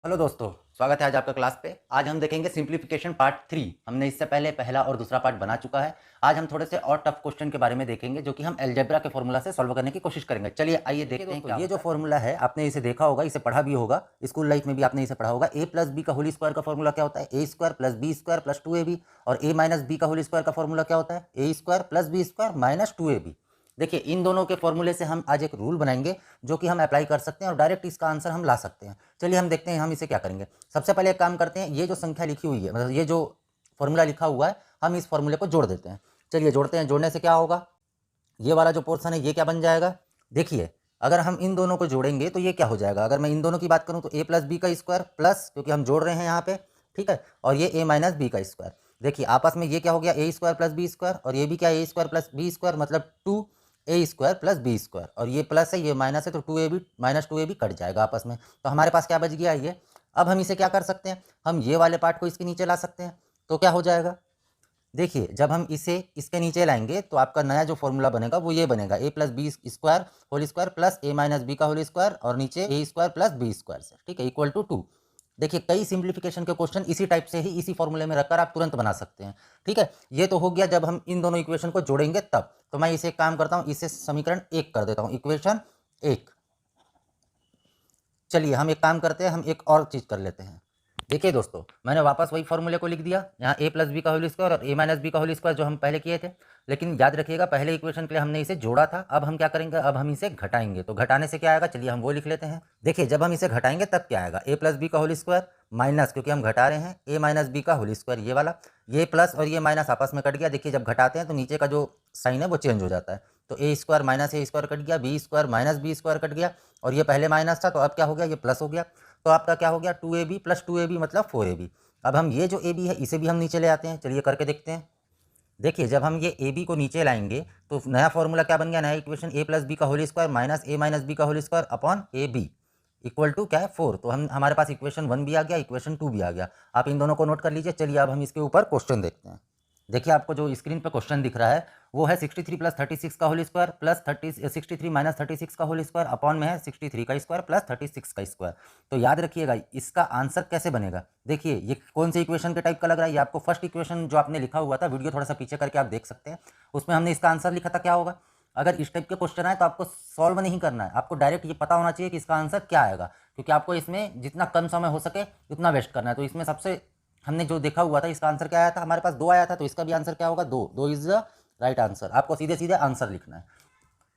Hello दोस्तों, स्वागत है आज आपका क्लास पे। आज हम देखेंगे सिंप्लीफिकेशन पार्ट 3। हमने इससे पहले पहला और दूसरा पार्ट बना चुका है। आज हम थोड़े से और टफ क्वेश्चन के बारे में देखेंगे जो कि हम अलजेब्रा के फॉर्मूला से सॉल्व करने की कोशिश करेंगे। चलिए आइए देखते हैं। ये जो फॉर्मूला है आपने इसे देखा होगा, इसे पढ़ा भी होगा, स्कूल लाइफ में भी आपने इसे पढ़ा होगा। ए प्लस बी का होल स्क्वायर का फॉर्मूला क्या होता है? A square plus B square plus 2ab। और ए माइनस बी का होल स्क्वायर का फॉर्मूला क्या होता है? A square plus B square minus 2ab। देखिए इन दोनों के फॉर्मूले से हम आज एक रूल बनाएंगे जो कि हम अप्लाई कर सकते हैं और डायरेक्ट इसका आंसर हम ला सकते हैं। चलिए हम देखते हैं हम इसे क्या करेंगे। सबसे पहले एक काम करते हैं, ये जो संख्या लिखी हुई है, मतलब ये जो फॉर्मूला लिखा हुआ है, हम इस फॉर्मूले को जोड़ देते हैं। चलिए जोड़ते हैं। जोड़ने से क्या होगा, ये वाला जो पोर्शन है ये क्या बन जाएगा? देखिए अगर हम इन दोनों को जोड़ेंगे तो ये क्या हो जाएगा? अगर मैं इन दोनों की बात करूं तो ए प्लस बी का स्क्वायर प्लस, क्योंकि हम जोड़ रहे हैं यहाँ पे, ठीक है, और ये ए माइनस बी का स्क्वायर। देखिए आपस में ये क्या हो गया? A square plus B square, और ये भी क्या? ए स्क्वायर प्लस बी स्क्वायर, मतलब 2a square plus B square. और ये प्लस है, ये माइनस है, तो 2ab माइनस 2ab कट जाएगा आपस में। तो हमारे पास क्या बच गया ये? अब हम इसे क्या कर सकते हैं, हम ये वाले पार्ट को इसके नीचे ला सकते हैं। तो क्या हो जाएगा? देखिए जब हम इसे इसके नीचे लाएंगे तो आपका नया जो फॉर्मूला बनेगा वो ये बनेगा, A plus B square whole square plus A minus B का होल स्क्वायर, और नीचे A square plus B square से, ठीक है, इक्वल टू 2। देखिए कई सिंप्लीफिकेशन के क्वेश्चन इसी टाइप से ही इसी फॉर्मूले में रखकर आप तुरंत बना सकते हैं। ठीक है, ये तो हो गया जब हम इन दोनों इक्वेशन को जोड़ेंगे तब। तो मैं इसे काम करता हूँ, इसे समीकरण 1 कर देता हूँ, इक्वेशन 1। चलिए हम एक काम करते हैं, हम एक और चीज़ कर लेते हैं। देखिए दोस्तों, मैंने वापस वही फॉर्मूले को लिख दिया, यहाँ ए प्लस बी का होल स्क्वायर और ए माइनस बी का होल स्क्वायर जो हम पहले किए थे। लेकिन याद रखिएगा पहले इक्वेशन के लिए हमने इसे जोड़ा था, अब हम क्या करेंगे, अब हम इसे घटाएंगे। तो घटाने से क्या आएगा, चलिए हम वो लिख लेते हैं। देखिए जब हम इसे घटाएंगे तब क्या आएगा, ए प्लस बी का होल स्क्वायर माइनस, क्योंकि हम घटा रहे हैं, ए माइनस बी का होल स्क्वायर, ये वाला, ये प्लस और ये माइनस आपस में कट गया। देखिए जब घटाते हैं तो नीचे का जो साइन है वो चेंज हो जाता है। तो A square minus A square cut गया, B square minus B square cut गया, और ये पहले माइनस था तो अब क्या हो गया, ये प्लस हो गया। तो आपका क्या हो गया, 2ab प्लस 2ab मतलब 4ab। अब हम ये जो ab है इसे भी हम नीचे ले आते हैं। चलिए करके देखते हैं। देखिए जब हम ये ab को नीचे लाएंगे तो नया फॉर्मूला क्या बन गया, नया इक्वेशन ए प्लस बी का whole square minus A minus B का whole square upon A B equal to क्या है, 4। तो हम हमारे पास इक्वेशन 1 भी आ गया, इक्वेशन 2 भी आ गया। आप इन दोनों को नोट कर लीजिए। चलिए अब हम इसके ऊपर क्वेश्चन देखते हैं। देखिए आपको जो स्क्रीन पर क्वेश्चन दिख रहा है वो है 63 प्लस 36 का होल स्क्वायर प्लस 63 माइनस 36 का होल स्क्वायर अपॉन में है 63 का स्क्वायर प्लस 36 का स्क्वायर। तो याद रखिएगा इसका आंसर कैसे बनेगा। देखिए ये कौन से इक्वेशन के टाइप का लग रहा है, ये आपको फर्स्ट इक्वेशन जो आपने लिखा हुआ था, वीडियो थोड़ा सा पीछे करके आप देख सकते हैं, उसमें हमने इसका आंसर लिखा था। क्या होगा, अगर इस टाइप के क्वेश्चन आए तो आपको सॉल्व नहीं करना है, आपको डायरेक्ट ये पता होना चाहिए कि इसका आंसर क्या आएगा, क्योंकि आपको इसमें जितना कम समय हो सके उतना वेस्ट करना है। तो इसमें सबसे हमने जो देखा हुआ था इसका आंसर क्या आया था, हमारे पास 2 आया था, तो इसका भी आंसर क्या होगा, 2 इज द राइट आंसर। आपको सीधे सीधे आंसर लिखना है।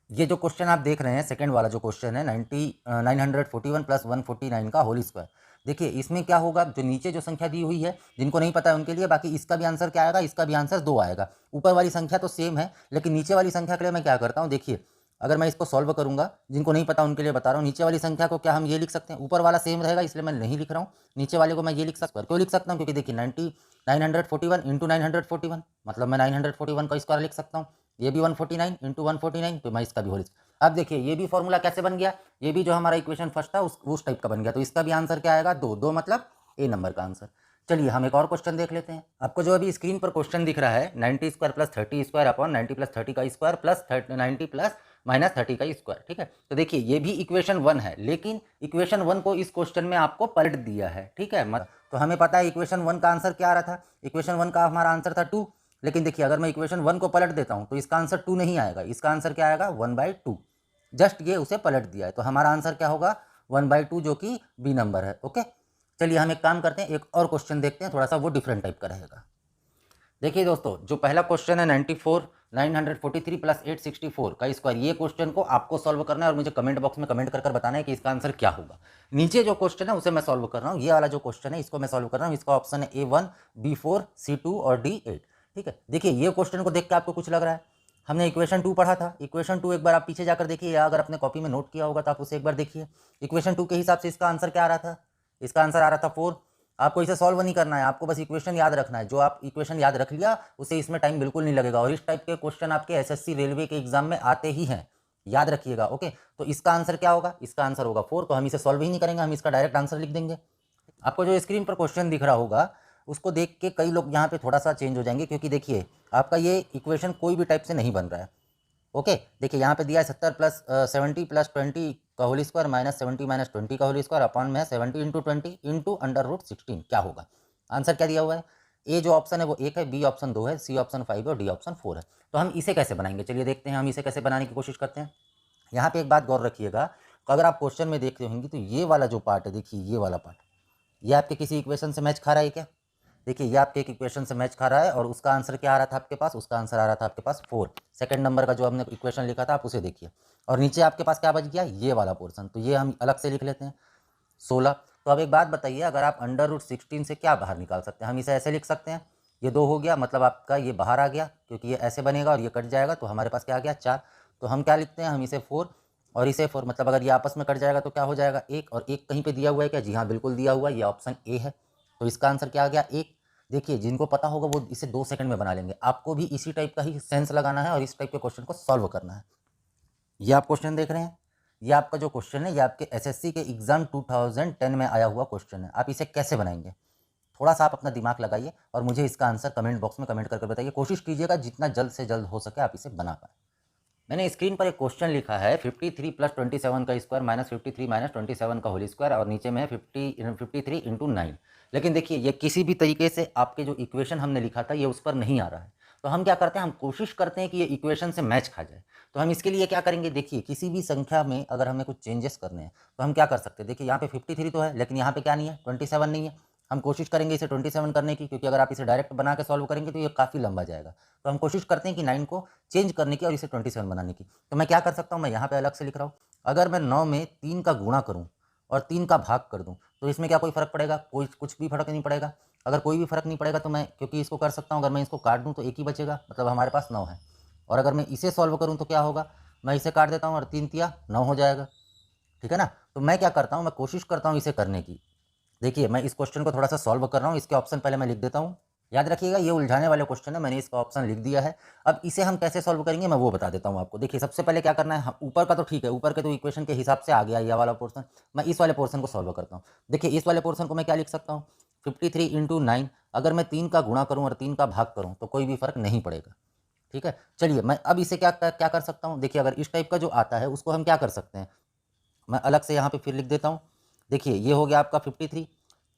ये जो क्वेश्चन आप देख रहे हैं सेकंड वाला जो क्वेश्चन है 941 प्लस 149 का होल स्क्वायर। देखिए इसमें क्या होगा, जो नीचे जो संख्या दी हुई है जिनको नहीं पता है उनके लिए, बाकी इसका भी आंसर क्या आएगा, इसका भी आंसर 2 आएगा। ऊपर वाली संख्या तो सेम है, लेकिन नीचे वाली संख्या के लिए मैं क्या करता हूँ, देखिए अगर मैं इसको सॉल्व करूंगा, जिनको नहीं पता उनके लिए बता रहा हूँ, नीचे वाली संख्या को क्या हम ये लिख सकते हैं, ऊपर वाला सेम रहेगा इसलिए मैं नहीं लिख रहा हूँ, नीचे वाले को मैं ये लिख सकता हूँ। क्यों लिख सकता हूँ, क्योंकि देखिए 941 इंटू 941 मतलब मैं 941 का स्क्वायर लिख सकता हूँ। ये भी 149 इंटू 149, तो मैं इसका भी होल। अब देखिए ये भी फॉर्मूला कैसे बन गया, ये भी जो हमारा इक्वेशन फर्स्ट था उस टाइप का बन गया। तो इसका भी आंसर क्या आएगा, 2 मतलब ए नंबर का आंसर। चलिए हम एक और क्वेश्चन देख लेते हैं। आपको जो अभी स्क्रीन पर क्वेश्चन दिख रहा है 90 square plus 30 square upon 90 plus 30 का स्क्वायर प्लस 90 प्लस माइनस 30 का स्क्वायर, ठीक है। तो देखिए ये भी इक्वेशन 1 है, लेकिन इक्वेशन 1 को इस क्वेश्चन में आपको पलट दिया है, ठीक है। तो हमें पता है इक्वेशन 1 का आंसर क्या आ रहा था, इक्वेशन 1 का हमारा आंसर था 2। लेकिन देखिए अगर मैं इक्वेशन 1 को पलट देता हूँ तो इसका आंसर 2 नहीं आएगा, इसका आंसर क्या आएगा, 1/2। जस्ट ये उसे पलट दिया है, तो हमारा आंसर क्या होगा, 1/2, जो कि बी नंबर है। ओके, चलिए हम एक काम करते हैं, एक और क्वेश्चन देखते हैं, थोड़ा सा वो डिफरेंट टाइप का रहेगा। देखिए दोस्तों जो पहला क्वेश्चन है 943 प्लस 864 का स्क्वायर, ये क्वेश्चन को आपको सॉल्व करना है और मुझे कमेंट बॉक्स में कमेंट कर बताना है कि इसका आंसर क्या होगा। नीचे जो क्वेश्चन है उसे मैं सॉल्व कर रहा हूँ, ये वाला जो क्वेश्चन है इसको मैं सॉल्व कर रहा हूँ। इसका ऑप्शन है A1, B4, C2 और D8, ठीक है। देखिए ये क्वेश्चन को देख के आपको कुछ लग रहा है, हमने इक्वेशन 2 पढ़ा था, इक्वेशन 2 एक बार आप पीछे जाकर देखिए, या अगर अपने कॉपी में नोट किया होगा तो आप उसे एक बार देखिए। इक्वेशन 2 के हिसाब से इसका आंसर क्या आ रहा था, इसका आंसर आ रहा था 4। आपको इसे सॉल्व नहीं करना है, आपको बस इक्वेशन याद रखना है। जो आप इक्वेशन याद रख लिया उसे इसमें टाइम बिल्कुल नहीं लगेगा, और इस टाइप के क्वेश्चन आपके एसएससी रेलवे के एग्जाम में आते ही हैं, याद रखिएगा। ओके, तो इसका आंसर क्या होगा, इसका आंसर होगा 4। तो हम इसे सॉल्व ही नहीं करेंगे, हम इसका डायरेक्ट आंसर लिख देंगे। आपको जो स्क्रीन पर क्वेश्चन दिख रहा होगा उसको देख के कई लोग यहाँ पे थोड़ा सा चेंज हो जाएंगे, क्योंकि देखिए आपका ये इक्वेशन कोई भी टाइप से नहीं बन रहा है। ओके, देखिए यहाँ पे दिया है 70 प्लस 70 प्लस 20 का होल स्क्वायर माइनस 70 माइनस 20 का होल स्क्वायर अपॉन में 70 इंटू 20 इंटू अंडर रूट 16 क्या होगा। आंसर क्या दिया हुआ है, ए जो ऑप्शन है वो 1 है, बी ऑप्शन 2 है, सी ऑप्शन 5 है और डी ऑप्शन 4 है। तो हम इसे कैसे बनाएंगे, चलिए देखते हैं हम इसे कैसे बनाने की कोशिश करते हैं। यहाँ पे एक बात गौर रखिएगा, अगर आप क्वेश्चन में देख रहे होंगे तो ये वाला जो पार्ट है, देखिए ये वाला पार्ट, ये आपके किसी इक्वेशन से मैच खा रहा है क्या। देखिए ये आपके एक इक्वेशन से मैच खा रहा है और उसका आंसर क्या आ रहा था आपके पास, उसका आंसर आ रहा था आपके पास 4। सेकंड नंबर का जो हमने इक्वेशन लिखा था आप उसे देखिए, और नीचे आपके पास क्या बच गया, ये वाला पोर्शन, तो ये हम अलग से लिख लेते हैं 16। तो अब एक बात बताइए, अगर आप अंडर रूट 16 से क्या बाहर निकाल सकते हैं, हम इसे ऐसे लिख सकते हैं, ये 2 हो गया, मतलब आपका ये बाहर आ गया क्योंकि ये ऐसे बनेगा और ये कट जाएगा, तो हमारे पास क्या आ गया 4। तो हम क्या लिखते हैं, हम इसे 4 और इसे 4, मतलब अगर ये आपस में कट जाएगा तो क्या हो जाएगा 1, और 1 कहीं पे दिया हुआ है क्या, जी हाँ बिल्कुल दिया हुआ है, ये ऑप्शन ए है। तो इसका आंसर क्या आ गया 1। देखिए जिनको पता होगा वो इसे 2 सेकंड में बना लेंगे, आपको भी इसी टाइप का ही सेंस लगाना है और इस टाइप के क्वेश्चन को सॉल्व करना है। ये आप क्वेश्चन देख रहे हैं, ये आपका जो क्वेश्चन है ये आपके एसएससी के एग्जाम 2010 में आया हुआ क्वेश्चन है। आप इसे कैसे बनाएंगे, थोड़ा सा आप अपना दिमाग लगाइए और मुझे इसका आंसर कमेंट बॉक्स में कमेंट करके बताइए। कोशिश कीजिएगा जितना जल्द से जल्द हो सके आप इसे बना पाएँ। मैंने स्क्रीन पर एक क्वेश्चन लिखा है 53 प्लस 27 का स्क्वायर माइनस 53 माइनस 27 का होल स्क्वायर, और नीचे में है 53 इंटू 9। लेकिन देखिए ये किसी भी तरीके से आपके जो इक्वेशन हमने लिखा था ये उस पर नहीं आ रहा है। तो हम क्या करते हैं, हम कोशिश करते हैं कि ये इक्वेशन से मैच खा जाए। तो हम इसके लिए क्या करेंगे, देखिए किसी भी संख्या में अगर हमें कुछ चेंजेस करने हैं तो हम क्या कर सकते हैं। देखिए यहाँ पे 53 तो है लेकिन यहाँ पे क्या नहीं है, 27 नहीं है। हम कोशिश करेंगे इसे 27 करने की, क्योंकि अगर आप इसे डायरेक्ट बना के सॉल्व करेंगे तो ये काफ़ी लंबा जाएगा। तो हम कोशिश करते हैं कि 9 को चेंज करने की और इसे 27 बनाने की। तो मैं क्या कर सकता हूँ, मैं यहाँ पे अलग से लिख रहा हूँ, अगर मैं 9 में 3 का गुणा करूँ और 3 का भाग कर दूँ तो इसमें क्या कोई फ़र्क पड़ेगा, कोई कुछ भी फ़र्क नहीं पड़ेगा। अगर कोई भी फ़र्क नहीं पड़ेगा तो मैं, क्योंकि इसको कर सकता हूँ, अगर मैं इसको काट दूँ तो एक ही बचेगा, मतलब हमारे पास 9 है। और अगर मैं इसे सॉल्व करूँ तो क्या होगा, मैं इसे काट देता हूँ और 3 तिया 9 हो जाएगा, ठीक है ना। तो मैं क्या करता हूँ, मैं कोशिश करता हूँ इसे करने की। देखिए मैं इस क्वेश्चन को थोड़ा सा सॉल्व कर रहा हूँ, इसके ऑप्शन पहले मैं लिख देता हूँ। याद रखिएगा ये उलझाने वाले क्वेश्चन है, मैंने इसका ऑप्शन लिख दिया है। अब इसे हम कैसे सॉल्व करेंगे मैं वो बता देता हूँ आपको। देखिए सबसे पहले क्या करना है, ऊपर का तो ठीक है, ऊपर के तो इक्वेशन के हिसाब से आ गया ये वाला पोर्शन। मैं इस वाले पोर्शन को सॉल्व करता हूँ। देखिए इस वाले पोर्शन को मैं क्या लिख सकता हूँ, 53 इंटू 9, अगर मैं 3 का गुणा करूँ और 3 का भाग करूँ तो कोई भी फर्क नहीं पड़ेगा, ठीक है। चलिए मैं अब इसे क्या क्या कर सकता हूँ, देखिए अगर इस टाइप का जो आता है उसको हम क्या कर सकते हैं, मैं अलग से यहाँ पे फिर लिख देता हूँ। देखिए ये हो गया आपका 53,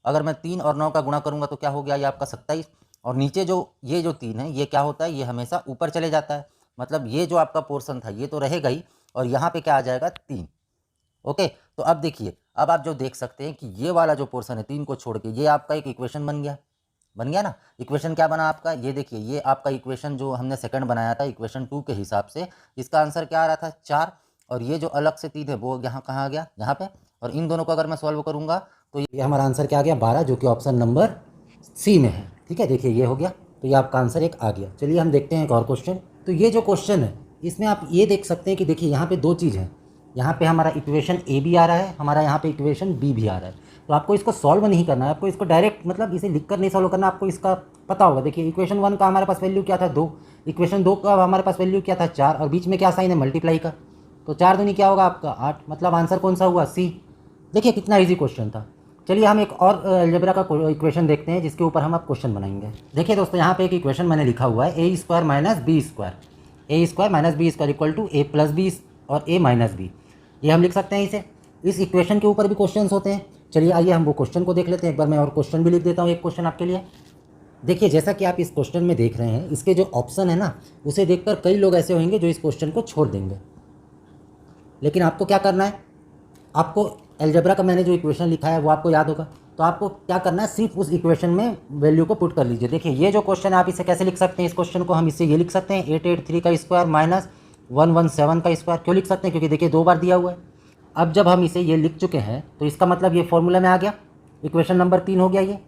अगर मैं 3 और 9 का गुणा करूँगा तो क्या हो गया, ये आपका 27, और नीचे जो ये जो 3 है ये क्या होता है, ये हमेशा ऊपर चले जाता है, मतलब ये जो आपका पोर्शन था ये तो रहेगा ही, और यहाँ पे क्या आ जाएगा 3। ओके, तो अब देखिए, अब आप जो देख सकते हैं कि ये वाला जो पोर्शन है 3 को छोड़ के, ये आपका एक इक्वेशन बन गया ना। इक्वेशन क्या बना आपका, ये देखिए ये आपका इक्वेशन जो हमने सेकंड बनाया था इक्वेशन 2 के हिसाब से, इसका आंसर क्या आ रहा था 4, और ये जो अलग से 3 है वो यहाँ कहाँ आ गया, यहाँ पे, और इन दोनों को अगर मैं सॉल्व करूँगा तो ये हमारा आंसर क्या आ गया 12, जो कि ऑप्शन नंबर सी में है, ठीक है। देखिए ये हो गया, तो ये आपका आंसर एक आ गया। चलिए हम देखते हैं एक और क्वेश्चन। तो ये जो क्वेश्चन है इसमें आप ये देख सकते हैं कि देखिए यहाँ पे 2 चीज़ है, यहाँ पे हमारा इक्वेशन ए भी आ रहा है, हमारा यहाँ पे इक्वेशन बी भी आ रहा है। तो आपको इसको सॉल्व नहीं करना है, आपको इसको डायरेक्ट मतलब इसे लिख कर नहीं सॉल्व करना, आपको इसका पता होगा। देखिए इक्वेशन 1 का हमारे पास वैल्यू क्या था 2, इक्वेशन 2 का हमारे पास वैल्यू क्या था 4, और बीच में क्या साइन है मल्टीप्लाई का, तो 4 दूनी क्या होगा आपका 8, मतलब आंसर कौन सा हुआ सी। देखिए कितना ईजी क्वेश्चन था। चलिए हम एक और अलजेब्रा का इक्वेशन देखते हैं जिसके ऊपर हम अब क्वेश्चन बनाएंगे। देखिए दोस्तों यहाँ पे एक इक्वेशन मैंने लिखा हुआ है A square minus B square, A square minus B square equal to A plus B और ए माइनस बी, ये हम लिख सकते हैं इसे। इस इक्वेशन के ऊपर भी क्वेश्चंस होते हैं। चलिए आइए हम वो क्वेश्चन को देख लेते हैं। एक बार मैं और क्वेश्चन भी लिख देता हूँ, एक क्वेश्चन आपके लिए। देखिए जैसा कि आप इस क्वेश्चन में देख रहे हैं, इसके जो ऑप्शन है ना उसे देखकर कई लोग ऐसे होंगे जो इस क्वेश्चन को छोड़ देंगे, लेकिन आपको क्या करना है, आपको अलजेब्रा का मैंने जो इक्वेशन लिखा है वो आपको याद होगा, तो आपको क्या करना है, सिर्फ उस इक्वेशन में वैल्यू को पुट कर लीजिए। देखिए ये जो क्वेश्चन है आप इसे कैसे लिख सकते हैं, इस क्वेश्चन को हम इससे ये लिख सकते हैं 883 का स्क्वायर माइनस 117 का स्क्वायर। क्यों लिख सकते हैं, क्योंकि देखिए 2 बार दिया हुआ है। अब जब हम इसे ये लिख चुके हैं तो इसका मतलब ये फॉर्मूला में आ गया, इक्वेशन नंबर 3 हो गया ये।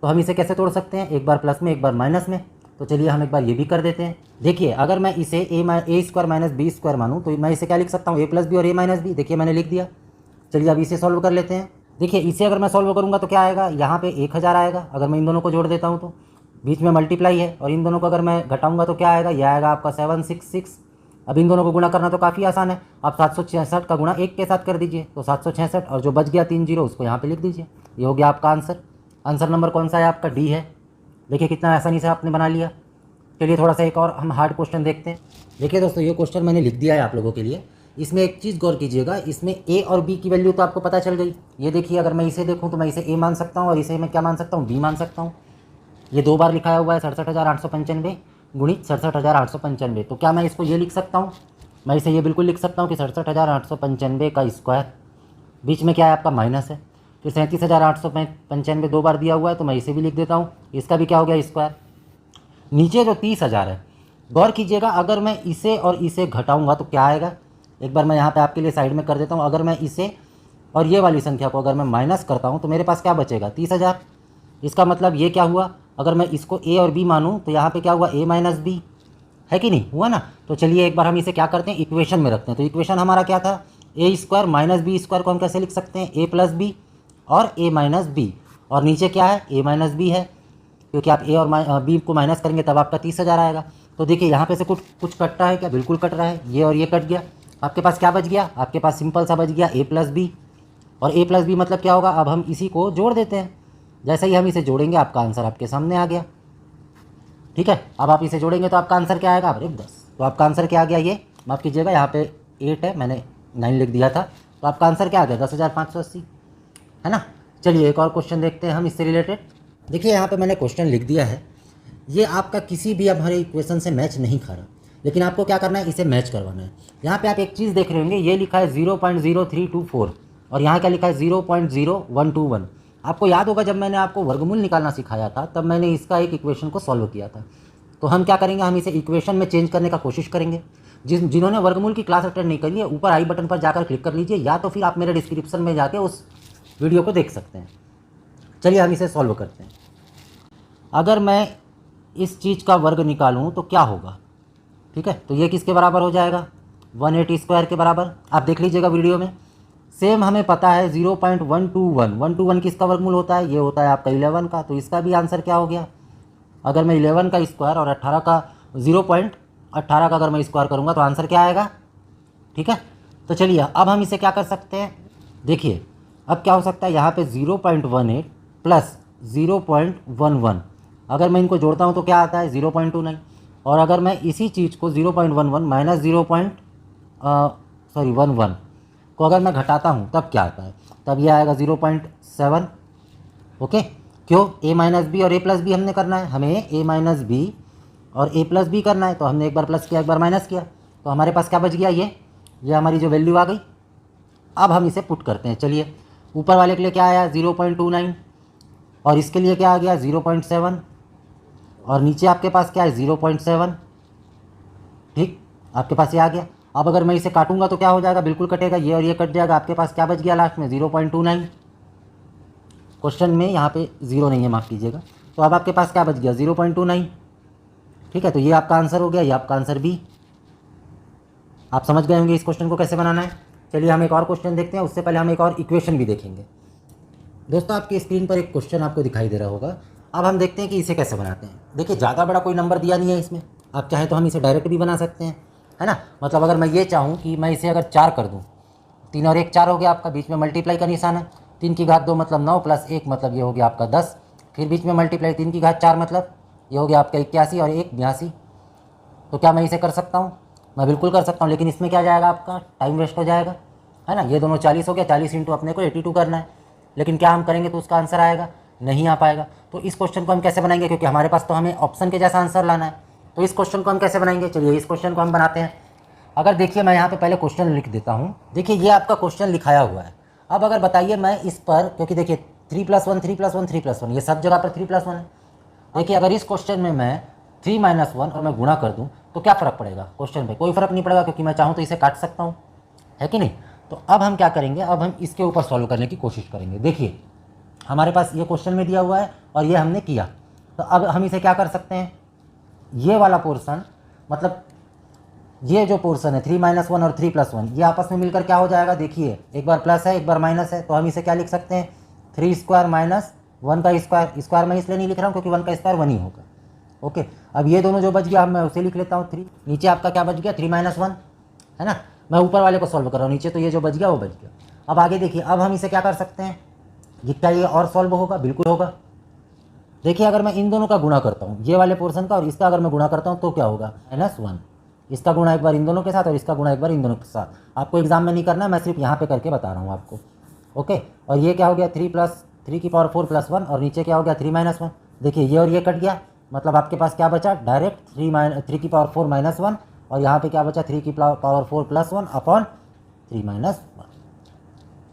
तो हम इसे कैसे तोड़ सकते हैं, एक बार प्लस में एक बार माइनस में। तो चलिए हम एक बार ये भी कर देते हैं। देखिए अगर मैं इसे ए स्क्वायर माइनस बी स्क्वायर मानूँ तो मैं इसे क्या लिख सकता हूँ, ए प्लस बी और ए माइनस बी। देखिए मैंने लिख दिया। चलिए अब इसे सॉल्व कर लेते हैं। देखिए इसे अगर मैं सॉल्व करूँगा तो क्या आएगा, यहाँ पे 1000 आएगा। अगर मैं इन दोनों को जोड़ देता हूँ तो बीच में मल्टीप्लाई है, और इन दोनों को अगर मैं घटाऊँगा तो क्या आएगा, यह आएगा आपका 766। अब इन दोनों को गुणा करना तो काफ़ी आसान है, आप 766 का गुणा 1 के साथ कर दीजिए तो 766, और जो बच गया 3 जीरो उसको यहाँ पे लिख दीजिए। ये हो गया आपका आंसर। आंसर नंबर कौन सा है आपका, डी है। देखिए कितना आसानी से आपने बना लिया। चलिए थोड़ा सा एक और हम हार्ड क्वेश्चन देखते हैं। देखिए दोस्तों, ये क्वेश्चन मैंने लिख दिया है आप लोगों के लिए। इसमें एक चीज़ गौर कीजिएगा, इसमें ए और बी की वैल्यू तो आपको पता चल गई। ये देखिए, अगर मैं इसे देखूँ तो मैं इसे ए मान सकता हूँ और इसे मैं क्या मान सकता हूँ, बी मान सकता हूँ। ये 2 बार लिखाया हुआ है 67,895 गुणित 67,895। तो क्या मैं इसको ये लिख सकता हूँ, मैं इसे ये बिल्कुल लिख सकता हूँ कि 67,895 का स्क्वायर, बीच में क्या है आपका माइनस है, फिर 37,895 2 बार दिया हुआ है तो मैं इसे भी लिख देता हूँ, इसका भी क्या हो गया स्क्वायर। नीचे जो 30,000 है, गौर कीजिएगा, अगर मैं इसे और इसे घटाऊंगा तो क्या आएगा। एक बार मैं यहाँ पे आपके लिए साइड में कर देता हूँ। अगर मैं इसे और ये वाली संख्या को अगर मैं माइनस करता हूँ तो मेरे पास क्या बचेगा, 30,000। इसका मतलब ये क्या हुआ, अगर मैं इसको ए और बी मानूँ तो यहाँ पे क्या हुआ, ए माइनस बी, है कि नहीं हुआ ना। तो चलिए एक बार हम इसे क्या करते हैं, इक्वेशन में रखते हैं। तो इक्वेशन हमारा क्या था, ए स्क्वायर माइनस बी स्क्वायर को हम कैसे लिख सकते हैं, ए प्लस बी और ए माइनस बी, और नीचे क्या है, ए माइनस बी है, क्योंकि आप ए और बी को माइनस करेंगे तब आपका 30,000 आएगा। तो देखिए यहाँ पे से कुछ कट रहा है क्या, बिल्कुल कट रहा है, ये और ये कट गया। आपके पास क्या बच गया, आपके पास सिंपल सा बच गया ए प्लस बी, और ए प्लस बी मतलब क्या होगा, अब हम इसी को जोड़ देते हैं। जैसे ही हम इसे जोड़ेंगे आपका आंसर आपके सामने आ गया। ठीक है, अब आप इसे जोड़ेंगे तो आपका आंसर क्या आएगा, अरे 10। तो आपका आंसर क्या आ गया, ये माफ़ कीजिएगा यहाँ पे 8 है, मैंने 9 लिख दिया था। तो आपका आंसर क्या आ गया, 10,580, है ना। चलिए एक और क्वेश्चन देखते हैं हम इससे रिलेटेड। देखिए यहाँ पे मैंने क्वेश्चन लिख दिया है, ये आपका किसी भी हमारे इक्वेशन से मैच नहीं खा रहा, लेकिन आपको क्या करना है, इसे मैच करवाना है। यहाँ पे आप एक चीज़ देख रहे होंगे, ये लिखा है 0.0324 और यहाँ क्या लिखा है 0.0121। आपको याद होगा जब मैंने आपको वर्गमूल निकालना सिखाया था तब मैंने इसका एक इक्वेशन को सॉल्व किया था। तो हम क्या करेंगे, हम इसे इक्वेशन में चेंज करने का कोशिश करेंगे। जिन्होंने वर्गमूल की क्लास अटेंड नहीं करी है, ऊपर आई बटन पर जाकर क्लिक कर लीजिए, या तो फिर आप मेरे डिस्क्रिप्शन में जाके उस वीडियो को देख सकते हैं। चलिए हम इसे सॉल्व करते हैं। अगर मैं इस चीज़ का वर्ग निकालूं तो क्या होगा, ठीक है। तो ये किसके बराबर हो जाएगा, 180 स्क्वायर के बराबर। आप देख लीजिएगा वीडियो में। सेम हमें पता है 0.121, 121 किसका वर्गमूल होता है, ये होता है आपका 11 का। तो इसका भी आंसर क्या हो गया, अगर मैं 11 का स्क्वायर और 18 का 0.18 का अगर मैं स्क्वायर करूँगा तो आंसर क्या आएगा। ठीक है, तो चलिए अब हम इसे क्या कर सकते हैं, देखिए अब क्या हो सकता है, यहाँ पे 0.18 प्लस 0.11, अगर मैं इनको जोड़ता हूँ तो क्या आता है 0.29, और अगर मैं इसी चीज़ को 0.11 माइनस 11 को अगर मैं घटाता हूँ तब क्या आता है, तब ये आएगा 0.7। ओके, क्यों, ए माइनस बी और ए प्लस बी हमने करना है, हमें ए माइनस बी और ए प्लस बी करना है। तो हमने एक बार प्लस किया एक बार माइनस किया, तो हमारे पास क्या बच गया, ये हमारी जो वैल्यू आ गई। अब हम इसे पुट करते हैं। चलिए ऊपर वाले के लिए क्या आया 0.29 और इसके लिए क्या आ गया 0.7 और नीचे आपके पास क्या है 0.7। ठीक, आपके पास ये आ गया। अब अगर मैं इसे काटूंगा तो क्या हो जाएगा, बिल्कुल कटेगा, ये और ये कट जाएगा। आपके पास क्या बच गया लास्ट में 0.29। क्वेश्चन में यहाँ पे 0 नहीं है, माफ़ कीजिएगा। तो अब आपके पास क्या बच गया 0.29। ठीक है, तो ये आपका आंसर हो गया, ये आपका आंसर बी। आप समझ गए होंगे इस क्वेश्चन को कैसे बनाना है। चलिए हम एक और क्वेश्चन देखते हैं, उससे पहले हम एक और इक्वेशन भी देखेंगे। दोस्तों आपकी स्क्रीन पर एक क्वेश्चन आपको दिखाई दे रहा होगा। अब हम देखते हैं कि इसे कैसे बनाते हैं। देखिए ज़्यादा बड़ा कोई नंबर दिया नहीं है इसमें, आप चाहें तो हम इसे डायरेक्ट भी बना सकते हैं, है ना। मतलब अगर मैं ये चाहूँ कि मैं इसे अगर 4 कर दूँ, 3 और 1 4 हो गया आपका, बीच में मल्टीप्लाई का निशान है, 3 की घात 2 मतलब 9 प्लस 1 मतलब ये हो गया आपका 10, फिर बीच में मल्टीप्लाई 3 की घात 4 मतलब ये हो गया आपका 81 और 1 82। तो क्या मैं इसे कर सकता हूँ, मैं बिल्कुल कर सकता हूँ, लेकिन इसमें क्या जाएगा, आपका टाइम वेस्ट हो जाएगा, है ना। ये दोनों 40 हो गया, 40 इंटू अपने को 82 करना है, लेकिन क्या हम करेंगे तो उसका आंसर आएगा, नहीं आ पाएगा। तो इस क्वेश्चन को हम कैसे बनाएंगे, क्योंकि हमारे पास तो हमें ऑप्शन के जैसा आंसर लाना है। तो इस क्वेश्चन को हम कैसे बनाएंगे, चलिए इस क्वेश्चन को हम बनाते हैं। अगर देखिए मैं यहाँ पे पहले क्वेश्चन लिख देता हूँ। देखिए ये आपका क्वेश्चन लिखाया हुआ है। अब अगर बताइए मैं इस पर, क्योंकि देखिए 3 + 1 3 + 1 3 + 1 ये सब जगह पर 3 + 1 है। देखिए अगर इस क्वेश्चन में मैं 3 - 1 और मैं गुणा कर दूँ तो क्या फ़र्क पड़ेगा, क्वेश्चन पे कोई फ़र्क नहीं पड़ेगा, क्योंकि मैं चाहूँ तो इसे काट सकता हूँ, है कि नहीं। तो अब हम क्या करेंगे, अब हम इसके ऊपर सॉल्व करने की कोशिश करेंगे। देखिए हमारे पास ये क्वेश्चन में दिया हुआ है और ये हमने किया, तो अब हम इसे क्या कर सकते हैं, ये वाला पोर्शन मतलब ये जो पोर्शन है 3 - 1 और 3 + 1 ये आपस में मिलकर क्या हो जाएगा, देखिए एक बार प्लस है एक बार माइनस है, तो हम इसे क्या लिख सकते हैं 3 स्क्वायर माइनस 1 का स्क्वायर। स्क्वायर मैं इसलिए नहीं लिख रहा हूँ क्योंकि 1 का स्क्वायर 1 ही होगा। ओके, अब ये दोनों जो बच गया अब मैं उसे लिख लेता हूँ 3। नीचे आपका क्या बच गया 3 - 1, है ना। मैं ऊपर वाले को सॉल्व कर रहा हूँ, नीचे तो ये जो बच गया वो बच गया। अब आगे देखिए, अब हम इसे क्या कर सकते हैं, ये क्या ये और सॉल्व होगा, बिल्कुल होगा। देखिए अगर मैं इन दोनों का गुणा करता हूँ, ये वाले पोर्शन का और इसका अगर मैं गुणा करता हूँ तो क्या होगा, -1। इसका गुणा एक बार इन दोनों के साथ और इसका गुणा एक बार इन दोनों के साथ। आपको एग्जाम में नहीं करना है, मैं सिर्फ यहाँ पे करके बता रहा हूँ आपको। ओके, और ये क्या हो गया 3 की पावर 4 + 1 और नीचे क्या हो गया 3 - 1। देखिए ये और ये कट गया, मतलब आपके पास क्या बचा, डायरेक्ट 3 की पावर 4 - 1 और यहाँ पे क्या बचा 3 की पावर 4 + 1 अपॉन 3 - 1।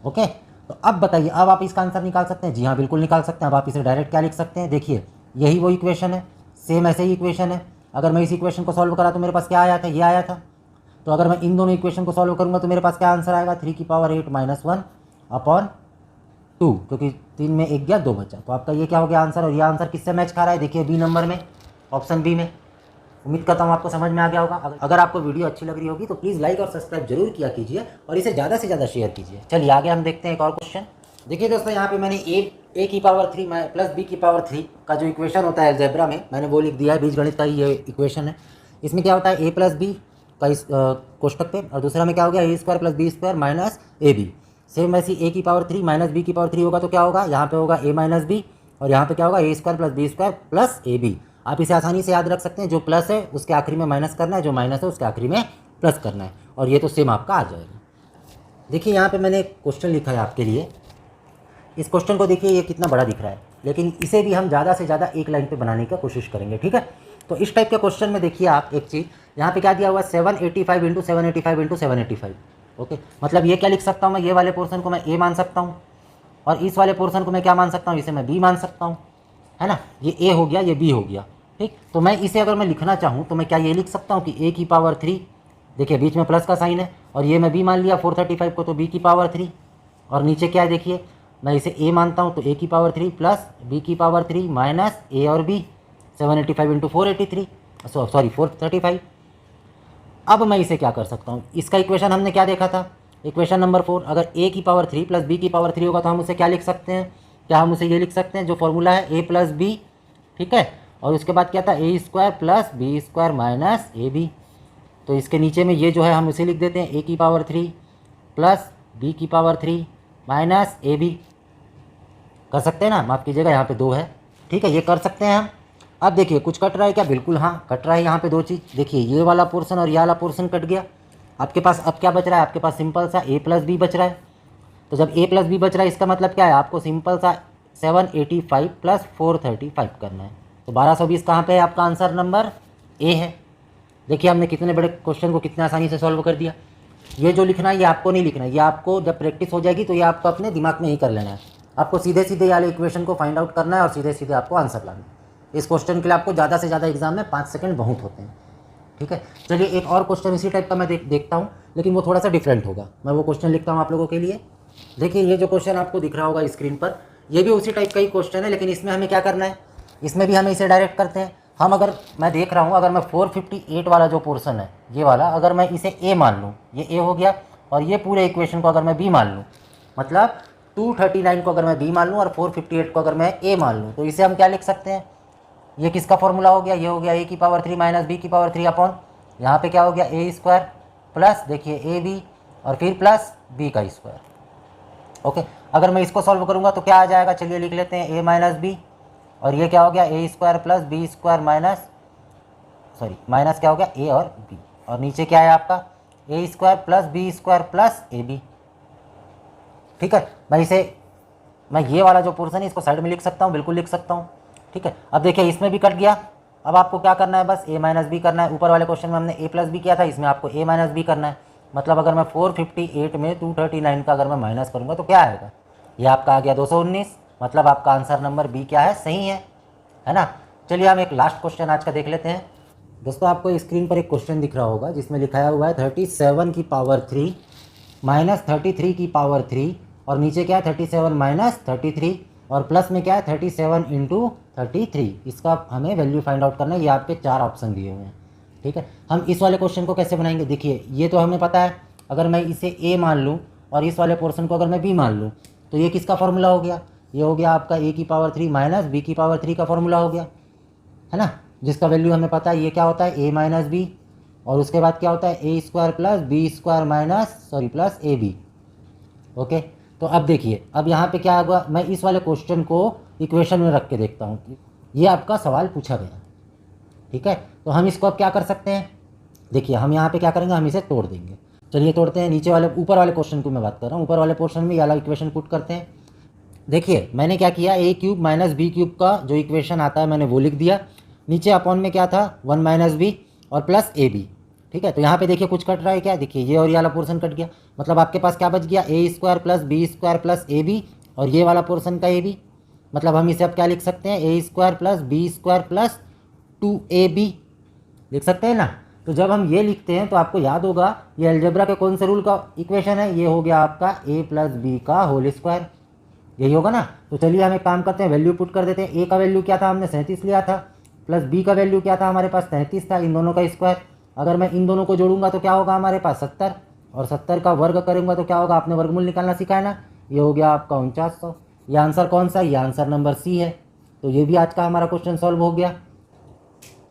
ओके, तो अब बताइए, अब आप इसका आंसर निकाल सकते हैं? जी हाँ, बिल्कुल निकाल सकते हैं। अब आप इसे डायरेक्ट क्या लिख सकते हैं, देखिए यही वो इक्वेशन है, सेम ऐसे ही इक्वेशन है। अगर मैं इस इक्वेशन को सॉल्व करा तो मेरे पास क्या आया था, ये आया था। तो अगर मैं इन दोनों इक्वेशन को सॉल्व करूँगा तो मेरे पास क्या आंसर आएगा, 3 की पावर 8 - 1 अपॉन 2, क्योंकि 3 में 1 गया 2 बचा। तो आपका ये क्या हो गया आंसर, और ये आंसर किससे मैच खा रहा है, देखिए बी नंबर में, ऑप्शन बी में। उम्मीद करता हूँ आपको समझ में आ गया होगा। अगर आपको वीडियो अच्छी लग रही होगी तो प्लीज़ लाइक और सब्सक्राइब जरूर किया कीजिए और इसे ज़्यादा से ज़्यादा शेयर कीजिए। चलिए आगे हम देखते हैं एक और क्वेश्चन। देखिए दोस्तों, यहाँ पे मैंने ए की पावर 3 + बी की पावर 3 का जो इक्वेशन होता है अलजेब्रा में, मैंने वो लिख दिया है। बीजगणित का ये इक्वेशन है। इसमें क्या होता है, ए + बी का इस कोष्टक पे, और दूसरा में क्या हो गया, a² + b² - ab। सेम वैसी ए की पावर 3 - बी की पावर 3 होगा तो क्या होगा, यहाँ पे होगा a - b और यहाँ पे क्या होगा, a² + b² + ab। आप इसे आसानी से याद रख सकते हैं, जो प्लस है उसके आखिरी में माइनस करना है, जो माइनस है उसके आखिरी में प्लस करना है, और ये तो सेम आपका आ जाएगा। देखिए यहाँ पे मैंने एक क्वेश्चन लिखा है आपके लिए। इस क्वेश्चन को देखिए, ये कितना बड़ा दिख रहा है, लेकिन इसे भी हम ज़्यादा से ज़्यादा एक लाइन पे बनाने की कोशिश करेंगे, ठीक है। तो इस टाइप के क्वेश्चन में देखिए आप एक चीज़, यहाँ पे क्या दिया हुआ है, 785 × 785 × 785। ओके, मतलब ये क्या लिख सकता हूँ मैं, ये वाले पोर्शन को मैं ए मान सकता हूँ और इस वाले पोर्शन को मैं क्या मान सकता हूँ, इसे मैं बी मान सकता हूँ, है ना। ये ए हो गया, ये बी हो गया, ठीक। तो मैं इसे अगर मैं लिखना चाहूँ तो मैं क्या ये लिख सकता हूँ कि ए की पावर 3, देखिए बीच में प्लस का साइन है, और ये मैं बी मान लिया 435 को, तो बी की पावर 3, और नीचे क्या है देखिए, मैं इसे ए मानता हूँ तो ए की पावर 3 प्लस बी की पावर 3 माइनस ए और बी, 785 × 483, सॉरी 435। अब मैं इसे क्या कर सकता हूँ, इसका इक्वेशन हमने क्या देखा था, इक्वेशन नंबर 4। अगर ए की पावर 3 + बी की पावर 3 होगा तो हम उसे क्या लिख सकते हैं, क्या हम उसे ये लिख सकते हैं, जो फॉर्मूला है a + b, ठीक है। और उसके बाद क्या था, a² + b² - ab। तो इसके नीचे में ये जो है हम उसे लिख देते हैं, a की पावर 3 प्लस b की पावर 3 माइनस ab। कर सकते हैं ना, माफ़ कीजिएगा यहाँ पे 2 है, ठीक है, ये कर सकते हैं हम। अब देखिए कुछ कट रहा है क्या, बिल्कुल हाँ कट रहा है। यहाँ पे 2 चीज़ देखिए, ये वाला पोर्शन और ये वाला पोर्शन कट गया। आपके पास अब क्या बच रहा है, आपके पास सिंपल सा a + b बच रहा है। तो जब a + b बच रहा है, इसका मतलब क्या है, आपको सिंपल सा 785 + 435 करना है। तो 1220 कहाँ पे है, आपका आंसर नंबर ए है। देखिए हमने कितने बड़े क्वेश्चन को कितने आसानी से सॉल्व कर दिया। ये जो लिखना है ये आपको नहीं लिखना है, ये आपको जब प्रैक्टिस हो जाएगी तो ये आपको अपने दिमाग में ही कर लेना है। आपको सीधे सीधे वाले इक्वेशन को फाइंड आउट करना है और सीधे सीधे आपको आंसर लाना है। इस क्वेश्चन के लिए आपको ज़्यादा से ज़्यादा एग्जाम में 5 सेकंड बहुत होते हैं, ठीक है। चलिए एक और क्वेश्चन इसी टाइप का मैं देखता हूँ, लेकिन वो थोड़ा सा डिफरेंट होगा। मैं वो क्वेश्चन लिखता हूँ आप लोगों के लिए। देखिए ये जो क्वेश्चन आपको दिख रहा होगा स्क्रीन पर, ये भी उसी टाइप का ही क्वेश्चन है, लेकिन इसमें हमें क्या करना है, इसमें भी हमें इसे डायरेक्ट करते हैं हम। अगर मैं देख रहा हूँ, अगर मैं 458 वाला जो पोर्शन है ये वाला, अगर मैं इसे ए मान लूँ, ये ए हो गया, और ये पूरे इक्वेशन को अगर मैं बी मान लूँ, मतलब 239 को अगर मैं बी मान लूँ और 458 को अगर मैं ए मान लूँ, तो इसे हम क्या लिख सकते हैं, ये किसका फॉर्मूला हो गया, ये हो गया a की पावर 3 माइनस बी की पावर 3 अपॉन, यहाँ पे क्या हो गया a² प्लस देखिए ए बी और फिर प्लस बी का स्क्वायर। ओके, अगर मैं इसको सॉल्व करूँगा तो क्या आ जाएगा, चलिए लिख लेते हैं a - b, और ये क्या हो गया a² plus b² minus, sorry minus क्या हो गया a और b, और नीचे क्या है आपका a² plus b² plus ab, ठीक है। मैं ये वाला जो पोर्शन है इसको साइड में लिख सकता हूँ, बिल्कुल लिख सकता हूँ, ठीक है। अब देखिए इसमें भी कट गया। अब आपको क्या करना है, बस a - b करना है। ऊपर वाले क्वेश्चन में हमने a + b किया था, इसमें आपको a - b करना है। मतलब अगर मैं 458 में 239 का अगर मैं माइनस करूँगा तो क्या आएगा, ये आपका आ गया 219। मतलब आपका आंसर नंबर बी क्या है, सही है ना। चलिए हम एक लास्ट क्वेश्चन आज का देख लेते हैं। दोस्तों आपको स्क्रीन पर एक क्वेश्चन दिख रहा होगा जिसमें लिखाया हुआ है 37 की पावर 3 माइनस 33 की पावर 3, और नीचे क्या है 37 माइनस 33, और प्लस में क्या है 37 × 33। इसका हमें वैल्यू फाइंड आउट करना है। ये आपके 4 ऑप्शन दिए हुए हैं, ठीक है। हम इस वाले क्वेश्चन को कैसे बनाएंगे, देखिए ये तो हमें पता है, अगर मैं इसे a मान लूँ और इस वाले पोर्शन को अगर मैं b मान लूँ, तो ये किसका फॉर्मूला हो गया, ये हो गया आपका a की पावर 3 माइनस बी की पावर 3 का फॉर्मूला हो गया, है ना, जिसका वैल्यू हमें पता है। ये क्या होता है a - b, और उसके बाद क्या होता है a² plus b² minus sorry plus ab। Okay, तो अब देखिए, अब यहाँ पे क्या होगा, मैं इस वाले क्वेश्चन को इक्वेशन में रख के देखता हूँ ये आपका सवाल पूछा गया, ठीक है। तो हम इसको अब क्या कर सकते हैं, देखिए हम यहाँ पे क्या करेंगे, हम इसे तोड़ देंगे। चलिए तोड़ते हैं। नीचे वाले ऊपर वाले क्वेश्चन को मैं बात कर रहा हूँ, ऊपर वाले पोर्शन में ये वाला इक्वेशन पुट करते हैं। देखिए मैंने क्या किया, ए क्यूब माइनस बी क्यूब का जो इक्वेशन आता है मैंने वो लिख दिया। नीचे अपॉन में क्या था, 1 माइनस बी और प्लस ए बी, ठीक है। तो यहाँ पे देखिए कुछ कट रहा है क्या, देखिए ये और ये वाला पोर्शन कट गया, मतलब आपके पास क्या बच गया, A square plus B square plus A B और ये वाला पोर्शन का ए बी। मतलब हम इसे अब क्या लिख सकते हैं, A square plus B square plus 2ab लिख सकते हैं ना। तो जब हम ये लिखते हैं तो आपको याद होगा ये अलजेब्रा के कौन से रूल का इक्वेशन है, ये हो गया आपका a प्लस बी का होल स्क्वायर, यही होगा ना। तो चलिए हम एक काम करते हैं, वैल्यू पुट कर देते हैं। a का वैल्यू क्या था, हमने 37 लिया था, प्लस b का वैल्यू क्या था, हमारे पास 33 था, इन दोनों का स्क्वायर। अगर मैं इन दोनों को जोड़ूंगा तो क्या होगा हमारे पास 70, और 70 का वर्ग करूंगा तो क्या होगा, आपने वर्गमूल निकालना सीखा है ना, ये हो गया आपका 4900। ये आंसर कौन सा, ये आंसर नंबर सी है। तो ये भी आज का हमारा क्वेश्चन सॉल्व हो गया।